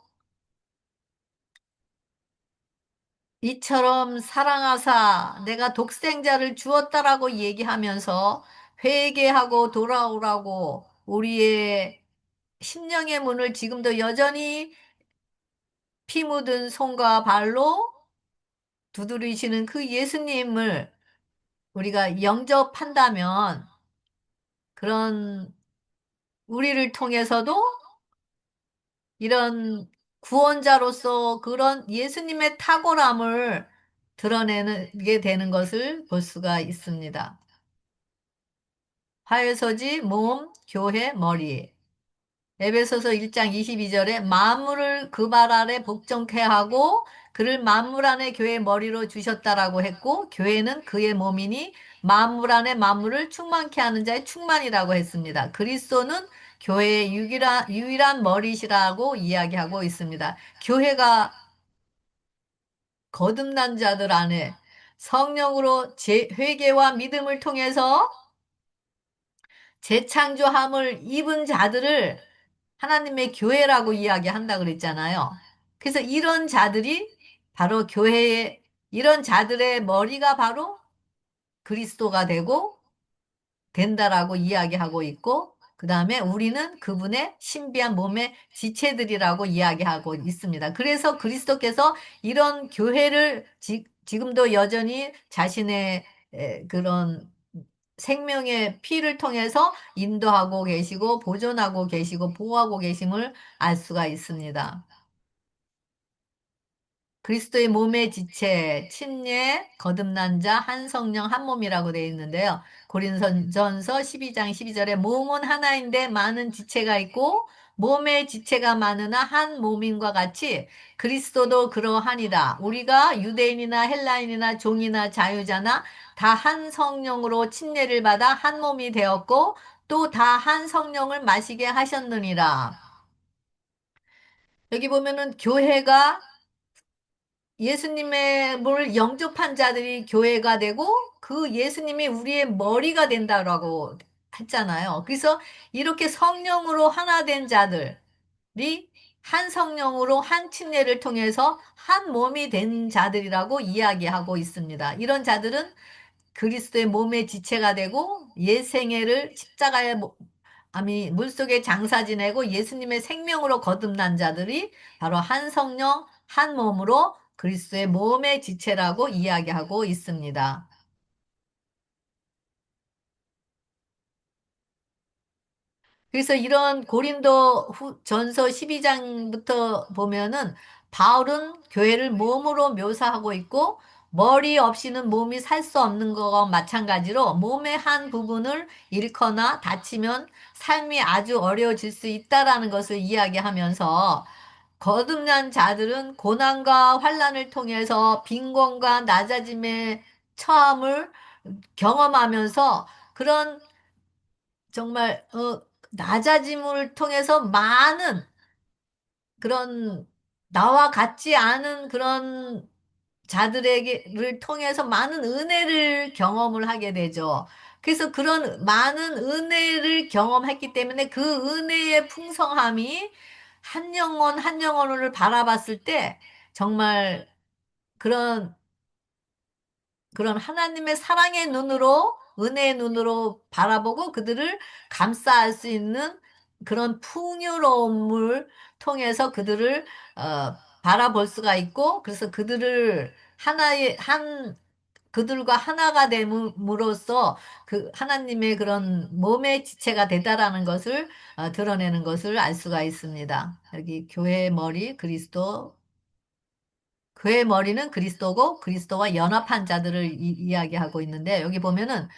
이처럼 사랑하사 내가 독생자를 주었다라고 얘기하면서 회개하고 돌아오라고 우리의 심령의 문을 지금도 여전히 피 묻은 손과 발로 두드리시는 그 예수님을 우리가 영접한다면 그런 우리를 통해서도 이런 구원자로서 그런 예수님의 탁월함을 드러내게 되는 것을 볼 수가 있습니다. 화요소지, 몸, 교회, 머리. 에베소서 1장 22절에 만물을 그 발 아래 복종케 하고 그를 만물 안에 교회의 머리로 주셨다라고 했고 교회는 그의 몸이니 만물 안에 만물을 충만케 하는 자의 충만이라고 했습니다. 그리스도는 교회의 유일한 머리시라고 이야기하고 있습니다. 교회가 거듭난 자들 안에 성령으로 회개와 믿음을 통해서 재창조함을 입은 자들을 하나님의 교회라고 이야기한다 그랬잖아요. 그래서 이런 자들이 바로 교회의 이런 자들의 머리가 바로 그리스도가 되고 된다라고 이야기하고 있고 그다음에 우리는 그분의 신비한 몸의 지체들이라고 이야기하고 있습니다. 그래서 그리스도께서 이런 교회를 지금도 여전히 자신의 그런 생명의 피를 통해서 인도하고 계시고 보존하고 계시고 보호하고 계심을 알 수가 있습니다. 그리스도의 몸의 지체, 침례, 거듭난 자, 한 성령, 한 몸이라고 되어 있는데요. 고린도전서 12장 12절에 몸은 하나인데 많은 지체가 있고 몸의 지체가 많으나 한 몸인과 같이 그리스도도 그러하니라. 우리가 유대인이나 헬라인이나 종이나 자유자나 다 한 성령으로 침례를 받아 한 몸이 되었고 또 다 한 성령을 마시게 하셨느니라. 여기 보면은 교회가 예수님의 뭘 영접한 자들이 교회가 되고 그 예수님이 우리의 머리가 된다라고 했잖아요. 그래서 이렇게 성령으로 하나 된 자들이 한 성령으로 한 침례를 통해서 한 몸이 된 자들이라고 이야기하고 있습니다. 이런 자들은 그리스도의 몸의 지체가 되고 옛생애를 십자가에 아미 물속에 장사 지내고 예수님의 생명으로 거듭난 자들이 바로 한 성령 한 몸으로 그리스도의 몸의 지체라고 이야기하고 있습니다. 그래서 이런 고린도 전서 12장부터 보면은 바울은 교회를 몸으로 묘사하고 있고 머리 없이는 몸이 살 수 없는 것과 마찬가지로 몸의 한 부분을 잃거나 다치면 삶이 아주 어려워질 수 있다라는 것을 이야기하면서 거듭난 자들은 고난과 환란을 통해서 빈곤과 낮아짐의 처함을 경험하면서 그런 정말 낮아짐을 통해서 많은 그런 나와 같지 않은 그런 자들에게를 통해서 많은 은혜를 경험을 하게 되죠. 그래서 그런 많은 은혜를 경험했기 때문에 그 은혜의 풍성함이 한 영혼 한 영혼을 바라봤을 때 정말 그런 하나님의 사랑의 눈으로, 은혜의 눈으로 바라보고 그들을 감싸할 수 있는 그런 풍요로움을 통해서 그들을 바라볼 수가 있고, 그래서 그들과 하나가 됨으로써 그 하나님의 그런 몸의 지체가 되다라는 것을 드러내는 것을 알 수가 있습니다. 여기 교회의 머리 그리스도 그의 머리는 그리스도고 그리스도와 연합한 자들을 이야기하고 있는데 여기 보면은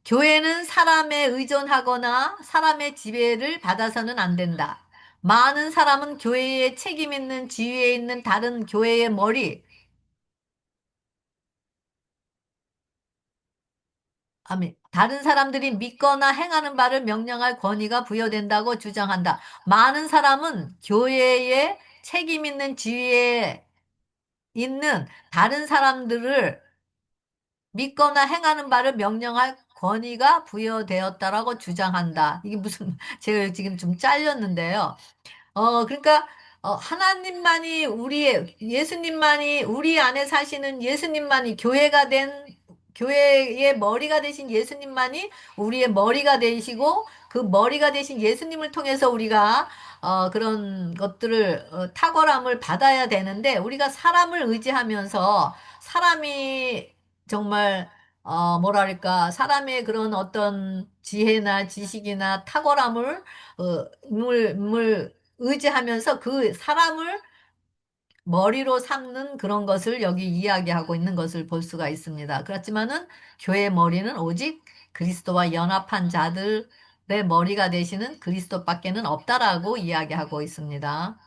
교회는 사람에 의존하거나 사람의 지배를 받아서는 안 된다. 많은 사람은 교회에 책임 있는 지위에 있는 다른 교회의 머리, 아니, 다른 사람들이 믿거나 행하는 바를 명령할 권위가 부여된다고 주장한다. 많은 사람은 교회에 책임 있는 지위에 있는 다른 사람들을 믿거나 행하는 바를 명령할 권위가 부여되었다라고 주장한다. 이게 무슨, 제가 지금 좀 잘렸는데요. 그러니까, 예수님만이 우리 안에 사시는 예수님만이 교회가 된 교회의 머리가 되신 예수님만이 우리의 머리가 되시고 그 머리가 되신 예수님을 통해서 우리가 그런 것들을 탁월함을 받아야 되는데 우리가 사람을 의지하면서 사람이 정말 뭐랄까 사람의 그런 어떤 지혜나 지식이나 탁월함을 을 의지하면서 그 사람을 머리로 삼는 그런 것을 여기 이야기하고 있는 것을 볼 수가 있습니다. 그렇지만은 교회의 머리는 오직 그리스도와 연합한 자들의 머리가 되시는 그리스도밖에는 없다라고 이야기하고 있습니다.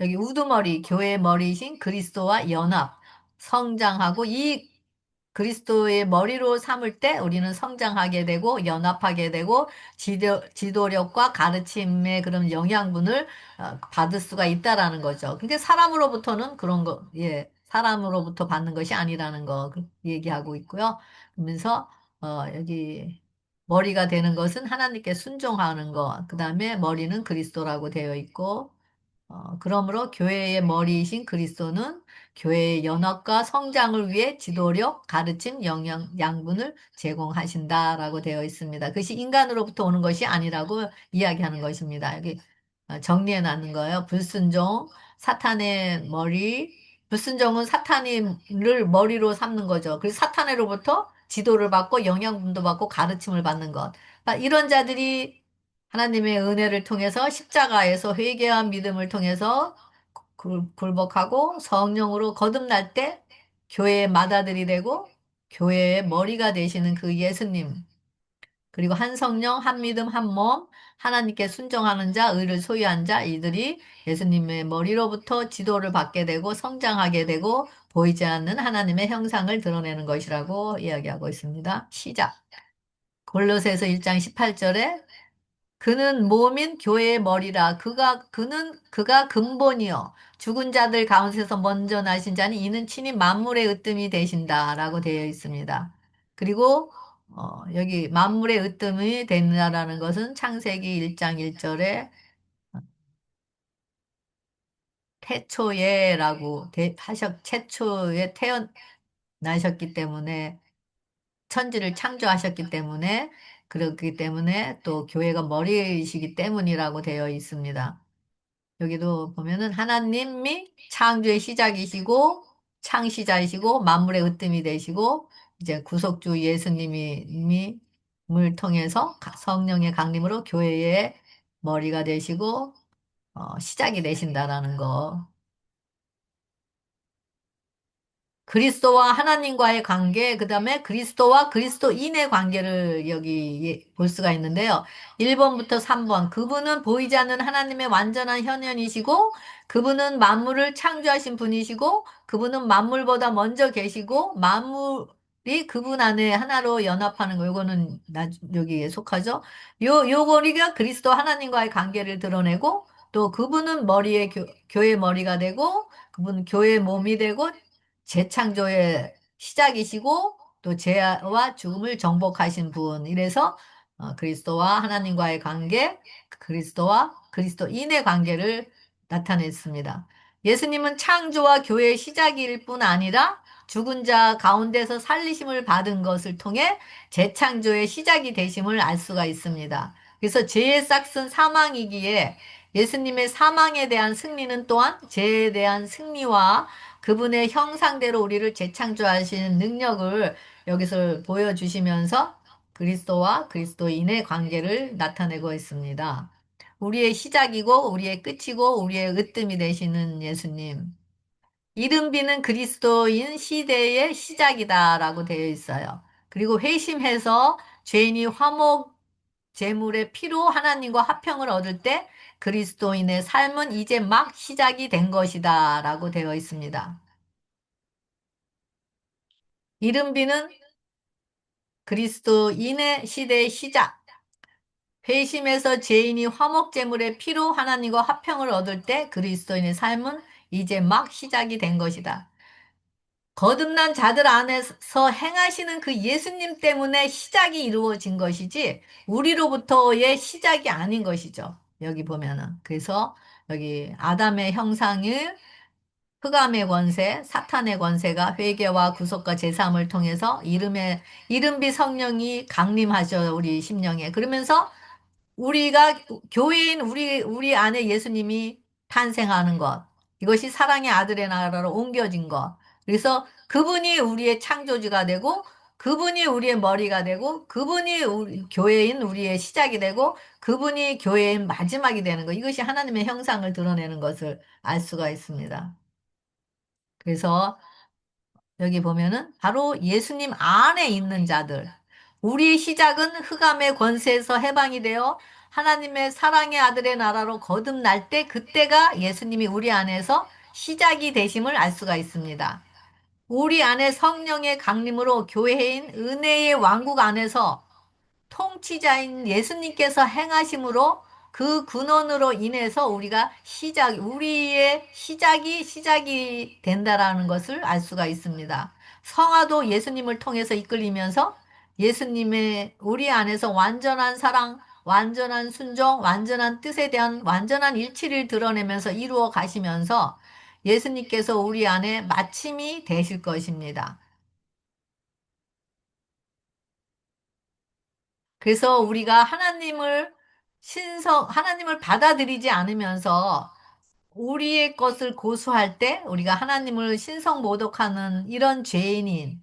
여기 우두머리, 교회의 머리이신 그리스도와 연합, 성장하고 이 그리스도의 머리로 삼을 때 우리는 성장하게 되고 연합하게 되고 지도력과 가르침의 그런 영양분을 받을 수가 있다라는 거죠. 근데 사람으로부터는 그런 거, 예, 사람으로부터 받는 것이 아니라는 거 얘기하고 있고요. 그러면서 여기 머리가 되는 것은 하나님께 순종하는 것, 그 다음에 머리는 그리스도라고 되어 있고 그러므로 교회의 머리이신 그리스도는 교회의 연합과 성장을 위해 지도력, 가르침, 영양, 양분을 제공하신다라고 되어 있습니다. 그것이 인간으로부터 오는 것이 아니라고 이야기하는 것입니다. 여기 정리해 놨는 거예요. 불순종, 사탄의 머리, 불순종은 사탄이를 머리로 삼는 거죠. 그래서 사탄으로부터 지도를 받고 영양분도 받고 가르침을 받는 것. 이런 자들이 하나님의 은혜를 통해서 십자가에서 회개와 믿음을 통해서 굴복하고 성령으로 거듭날 때 교회의 맏아들이 되고 교회의 머리가 되시는 그 예수님 그리고 한 성령, 한 믿음, 한 몸, 하나님께 순종하는 자, 의를 소유한 자, 이들이 예수님의 머리로부터 지도를 받게 되고 성장하게 되고 보이지 않는 하나님의 형상을 드러내는 것이라고 이야기하고 있습니다. 시작. 골로새서 1장 18절에 그는 몸인 교회의 머리라. 그가 근본이요. 죽은 자들 가운데서 먼저 나신 자니 이는 친히 만물의 으뜸이 되신다라고 되어 있습니다. 그리고 여기 만물의 으뜸이 된다라는 것은 창세기 1장 1절에 태초에라고 최초에 태어나셨기 때문에 천지를 창조하셨기 때문에 그렇기 때문에 또 교회가 머리이시기 때문이라고 되어 있습니다. 여기도 보면은 하나님이 창조의 시작이시고 창시자이시고 만물의 으뜸이 되시고 이제 구속주 예수님이 물 통해서 성령의 강림으로 교회의 머리가 되시고 시작이 되신다라는 거. 그리스도와 하나님과의 관계, 그 다음에 그리스도와 그리스도인의 관계를 여기 볼 수가 있는데요. 1번부터 3번. 그분은 보이지 않는 하나님의 완전한 현현이시고, 그분은 만물을 창조하신 분이시고, 그분은 만물보다 먼저 계시고, 만물이 그분 안에 하나로 연합하는 거, 요거는 여기에 속하죠. 요거리가 그리스도 하나님과의 관계를 드러내고, 또 그분은 교회 머리가 되고, 그분은 교회 몸이 되고, 재창조의 시작이시고 또 죄와 죽음을 정복하신 분. 이래서 그리스도와 하나님과의 관계, 그리스도와 그리스도인의 관계를 나타냈습니다. 예수님은 창조와 교회의 시작일 뿐 아니라 죽은 자 가운데서 살리심을 받은 것을 통해 재창조의 시작이 되심을 알 수가 있습니다. 그래서 죄의 싹은 사망이기에 예수님의 사망에 대한 승리는 또한 죄에 대한 승리와 그분의 형상대로 우리를 재창조하시는 능력을 여기서 보여주시면서 그리스도와 그리스도인의 관계를 나타내고 있습니다. 우리의 시작이고 우리의 끝이고 우리의 으뜸이 되시는 예수님. 이른 비는 그리스도인 시대의 시작이다라고 되어 있어요. 그리고 회심해서 죄인이 화목 제물의 피로 하나님과 화평을 얻을 때 그리스도인의 삶은 이제 막 시작이 된 것이다라고 되어 있습니다. 이른비는 그리스도인의 시대의 시작. 회심에서 죄인이 화목제물의 피로 하나님과 화평을 얻을 때 그리스도인의 삶은 이제 막 시작이 된 것이다. 거듭난 자들 안에서 행하시는 그 예수님 때문에 시작이 이루어진 것이지 우리로부터의 시작이 아닌 것이죠. 여기 보면은. 그래서 여기 아담의 형상을 흑암의 권세, 사탄의 권세가 회개와 구속과 제사함을 통해서 이름비 성령이 강림하셔 우리 심령에. 그러면서 우리가 교회인 우리 안에 예수님이 탄생하는 것. 이것이 사랑의 아들의 나라로 옮겨진 것. 그래서 그분이 우리의 창조주가 되고 그분이 우리의 머리가 되고 그분이 교회인 우리의 시작이 되고 그분이 교회인 마지막이 되는 것. 이것이 하나님의 형상을 드러내는 것을 알 수가 있습니다. 그래서 여기 보면은 바로 예수님 안에 있는 자들. 우리의 시작은 흑암의 권세에서 해방이 되어 하나님의 사랑의 아들의 나라로 거듭날 때 그때가 예수님이 우리 안에서 시작이 되심을 알 수가 있습니다. 우리 안에 성령의 강림으로 교회인 은혜의 왕국 안에서 통치자인 예수님께서 행하심으로 그 근원으로 인해서 우리의 시작이 된다라는 것을 알 수가 있습니다. 성화도 예수님을 통해서 이끌리면서 예수님의 우리 안에서 완전한 사랑, 완전한 순종, 완전한 뜻에 대한 완전한 일치를 드러내면서 이루어 가시면서 예수님께서 우리 안에 마침이 되실 것입니다. 그래서 우리가 하나님을 받아들이지 않으면서 우리의 것을 고수할 때 우리가 하나님을 신성 모독하는 이런 죄인,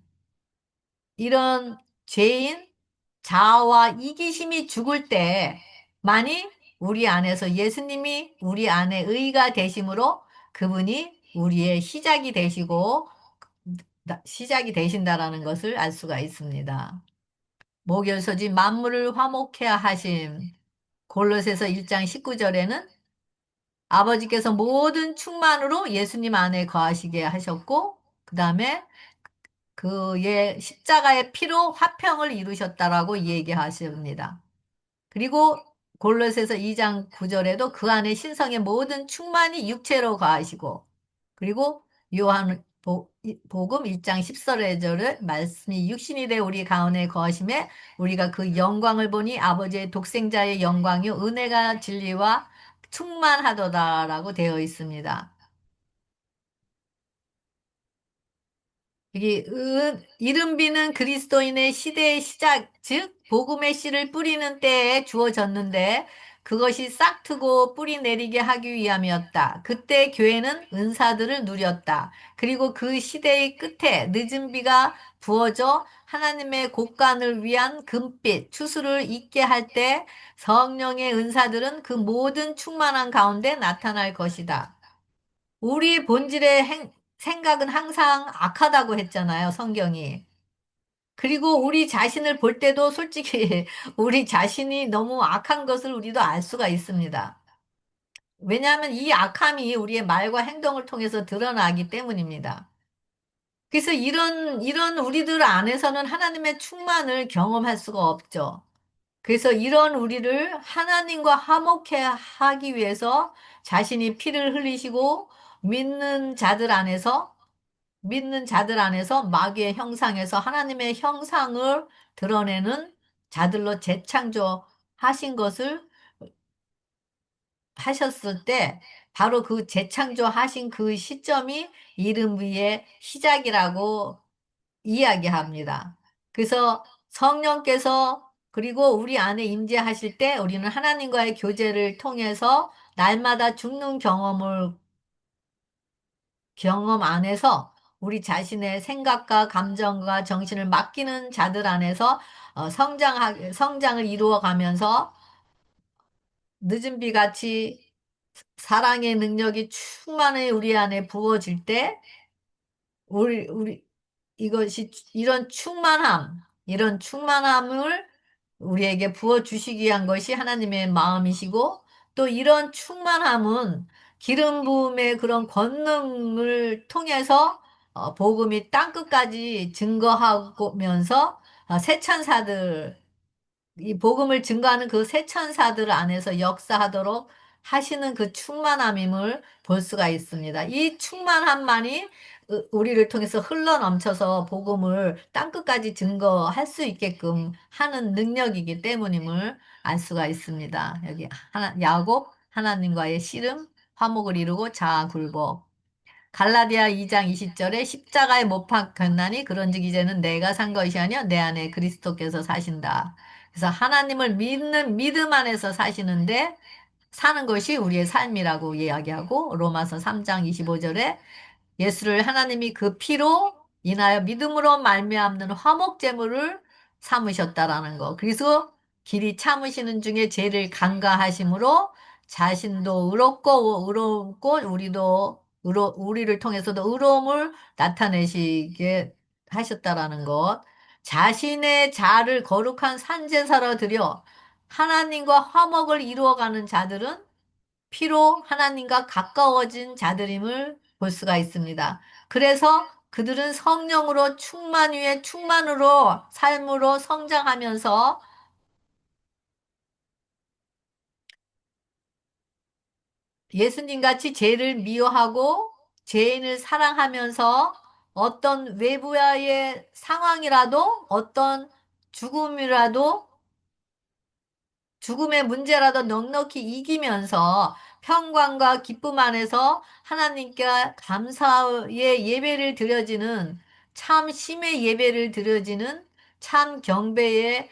자아와 이기심이 죽을 때 만이 우리 안에서 예수님이 우리 안에 의가 되심으로 그분이 우리의 시작이 되신다라는 것을 알 수가 있습니다. 목열서지 만물을 화목케 하심. 골로새서 1장 19절에는 아버지께서 모든 충만으로 예수님 안에 거하시게 하셨고, 그 다음에 그의 십자가의 피로 화평을 이루셨다라고 얘기하십니다. 그리고 골로새서 2장 9절에도 그 안에 신성의 모든 충만이 육체로 거하시고, 그리고 복음 1장 10절의 말씀이 육신이 돼 우리 가운데 거하심에 우리가 그 영광을 보니 아버지의 독생자의 영광이요 은혜가 진리와 충만하도다라고 되어 있습니다. 여기 이른비는 그리스도인의 시대의 시작, 즉 복음의 씨를 뿌리는 때에 주어졌는데 그것이 싹트고 뿌리 내리게 하기 위함이었다. 그때 교회는 은사들을 누렸다. 그리고 그 시대의 끝에 늦은 비가 부어져 하나님의 곡간을 위한 금빛, 추수를 있게 할 때 성령의 은사들은 그 모든 충만한 가운데 나타날 것이다. 우리 본질의 생각은 항상 악하다고 했잖아요, 성경이. 그리고 우리 자신을 볼 때도 솔직히 우리 자신이 너무 악한 것을 우리도 알 수가 있습니다. 왜냐하면 이 악함이 우리의 말과 행동을 통해서 드러나기 때문입니다. 그래서 이런 우리들 안에서는 하나님의 충만을 경험할 수가 없죠. 그래서 이런 우리를 하나님과 화목해 하기 위해서 자신이 피를 흘리시고 믿는 자들 안에서 마귀의 형상에서 하나님의 형상을 드러내는 자들로 재창조하신 것을 하셨을 때 바로 그 재창조하신 그 시점이 이름 위의 시작이라고 이야기합니다. 그래서 성령께서 그리고 우리 안에 임재하실 때 우리는 하나님과의 교제를 통해서 날마다 죽는 경험 안에서 우리 자신의 생각과 감정과 정신을 맡기는 자들 안에서 성장을 이루어 가면서 늦은 비 같이 사랑의 능력이 충만히 우리 안에 부어질 때 우리 이런 충만함을 우리에게 부어 주시기 위한 것이 하나님의 마음이시고 또 이런 충만함은 기름 부음의 그런 권능을 통해서 복음이 땅끝까지 증거하면서 새 천사들 이 복음을 증거하는 그 새 천사들 안에서 역사하도록 하시는 그 충만함임을 볼 수가 있습니다. 이 충만함만이 우리를 통해서 흘러 넘쳐서 복음을 땅끝까지 증거할 수 있게끔 하는 능력이기 때문임을 알 수가 있습니다. 여기 야곱 하나님과의 씨름 화목을 이루고 자아 굴복. 갈라디아 2장 20절에 십자가에 못 박혔나니 그런즉 이제는 내가 산 것이 아니요 내 안에 그리스도께서 사신다. 그래서 하나님을 믿는 믿음 안에서 사시는데 사는 것이 우리의 삶이라고 이야기하고 로마서 3장 25절에 예수를 하나님이 그 피로 인하여 믿음으로 말미암는 화목 제물을 삼으셨다라는 거. 그래서 길이 참으시는 중에 죄를 간과하심으로 자신도 의롭고 우리를 통해서도 의로움을 나타내시게 하셨다라는 것. 자신의 자를 거룩한 산제사로 드려 하나님과 화목을 이루어가는 자들은 피로 하나님과 가까워진 자들임을 볼 수가 있습니다. 그래서 그들은 성령으로 충만 위에 충만으로 삶으로 성장하면서 예수님 같이 죄를 미워하고 죄인을 사랑하면서 어떤 외부의 상황이라도 어떤 죽음이라도 죽음의 문제라도 넉넉히 이기면서 평강과 기쁨 안에서 하나님께 감사의 예배를 드려지는 참 심의 예배를 드려지는 참 경배의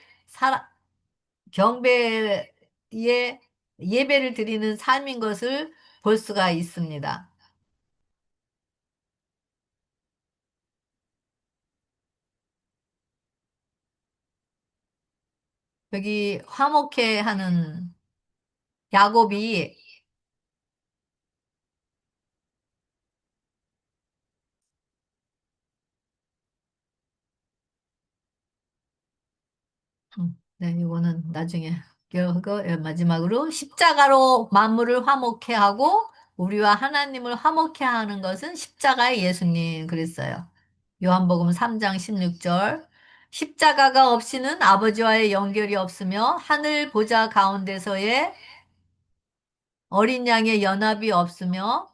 예배를 드리는 삶인 것을 볼 수가 있습니다. 여기 화목해 하는 야곱이 네, 이거는 나중에 그거 마지막으로 십자가로 만물을 화목해 하고 우리와 하나님을 화목해 하는 것은 십자가의 예수님 그랬어요. 요한복음 3장 16절 십자가가 없이는 아버지와의 연결이 없으며 하늘 보좌 가운데서의 어린 양의 연합이 없으며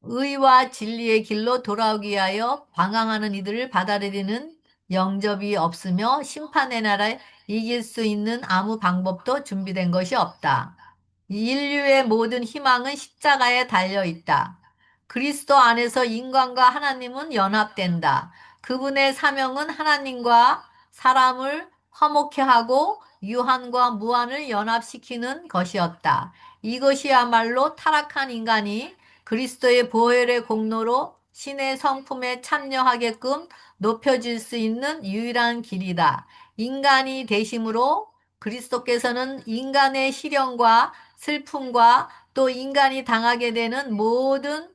의와 진리의 길로 돌아오기 위하여 방황하는 이들을 받아들이는 영접이 없으며 심판의 나라에 이길 수 있는 아무 방법도 준비된 것이 없다. 인류의 모든 희망은 십자가에 달려 있다. 그리스도 안에서 인간과 하나님은 연합된다. 그분의 사명은 하나님과 사람을 화목케 하고 유한과 무한을 연합시키는 것이었다. 이것이야말로 타락한 인간이 그리스도의 보혈의 공로로 신의 성품에 참여하게끔 높여질 수 있는 유일한 길이다. 인간이 되심으로 그리스도께서는 인간의 시련과 슬픔과 또 인간이 당하게 되는 모든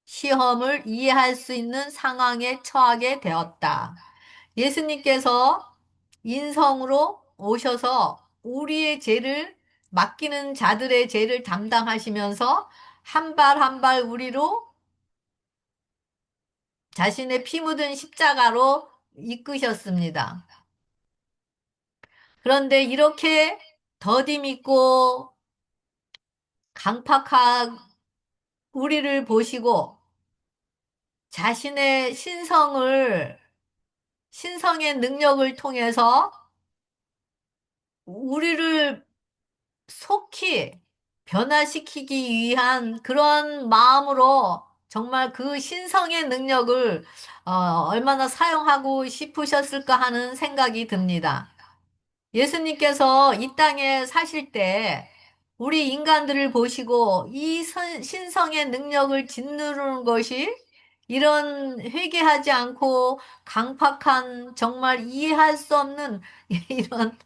시험을 이해할 수 있는 상황에 처하게 되었다. 예수님께서 인성으로 오셔서 우리의 죄를 맡기는 자들의 죄를 담당하시면서 한 발 한 발 우리로 자신의 피 묻은 십자가로 이끄셨습니다. 그런데 이렇게 더디 믿고 강팍한 우리를 보시고 자신의 신성의 능력을 통해서 우리를 속히 변화시키기 위한 그런 마음으로 정말 그 신성의 능력을 얼마나 사용하고 싶으셨을까 하는 생각이 듭니다. 예수님께서 이 땅에 사실 때 우리 인간들을 보시고 이 신성의 능력을 짓누르는 것이 이런 회개하지 않고 강팍한 정말 이해할 수 없는 이런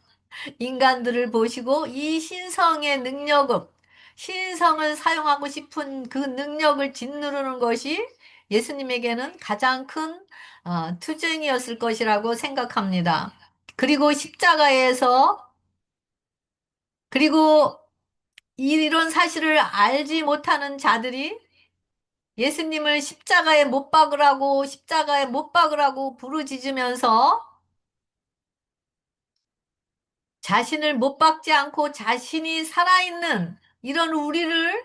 인간들을 보시고 이 신성을 사용하고 싶은 그 능력을 짓누르는 것이 예수님에게는 가장 큰 투쟁이었을 것이라고 생각합니다. 그리고 그리고 이런 사실을 알지 못하는 자들이 예수님을 십자가에 못 박으라고 부르짖으면서 자신을 못 박지 않고 자신이 살아있는 이런 우리를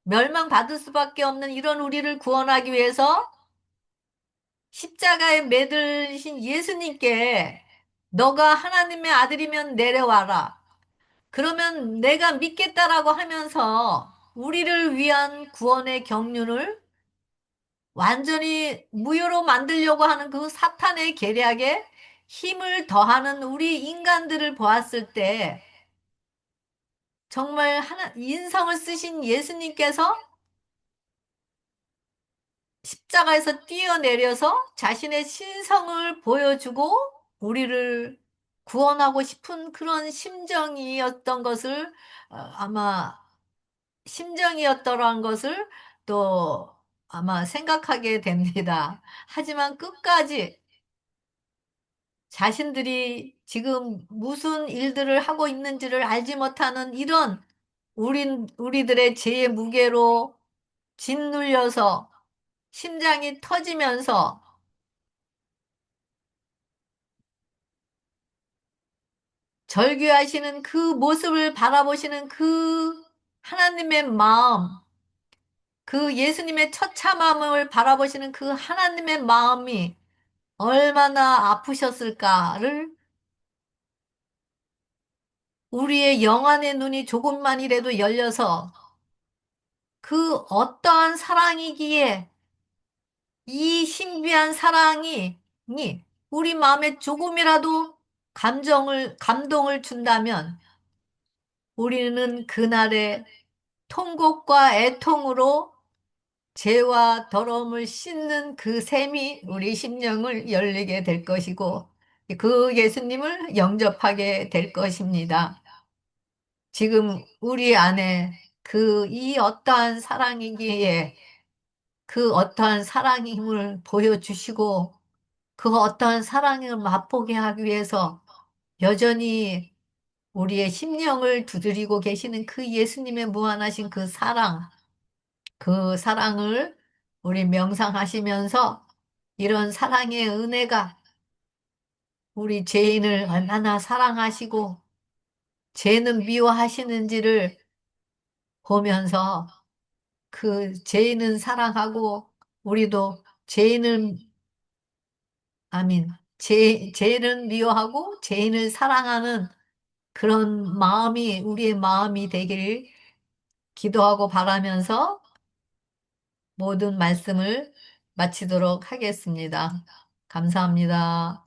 멸망받을 수밖에 없는 이런 우리를 구원하기 위해서 십자가에 매달리신 예수님께 너가 하나님의 아들이면 내려와라. 그러면 내가 믿겠다라고 하면서 우리를 위한 구원의 경륜을 완전히 무효로 만들려고 하는 그 사탄의 계략에 힘을 더하는 우리 인간들을 보았을 때 정말 하나 인성을 쓰신 예수님께서 십자가에서 뛰어내려서 자신의 신성을 보여주고 우리를 구원하고 싶은 그런 심정이었던 것을 아마 심정이었더란 것을 또 아마 생각하게 됩니다. 하지만 끝까지 자신들이 지금 무슨 일들을 하고 있는지를 알지 못하는 이런 우리들의 죄의 무게로 짓눌려서 심장이 터지면서 절규하시는 그 모습을 바라보시는 그 하나님의 마음, 그 예수님의 처참함을 바라보시는 그 하나님의 마음이 얼마나 아프셨을까를 우리의 영안의 눈이 조금만이라도 열려서 그 어떠한 사랑이기에 이 신비한 사랑이 우리 마음에 조금이라도 감동을 준다면 우리는 그날의 통곡과 애통으로 죄와 더러움을 씻는 그 샘이 우리 심령을 열리게 될 것이고 그 예수님을 영접하게 될 것입니다. 지금 우리 안에 그 이 어떠한 사랑이기에 그 어떠한 사랑임을 보여주시고 그 어떠한 사랑을 맛보게 하기 위해서 여전히 우리의 심령을 두드리고 계시는 그 예수님의 무한하신 그 사랑을 우리 명상하시면서 이런 사랑의 은혜가 우리 죄인을 얼마나 사랑하시고 죄는 미워하시는지를 보면서 그 죄인은 사랑하고 우리도 죄인을 아민 죄를 미워하고 죄인을 사랑하는 그런 마음이 우리의 마음이 되길 기도하고 바라면서 모든 말씀을 마치도록 하겠습니다. 감사합니다.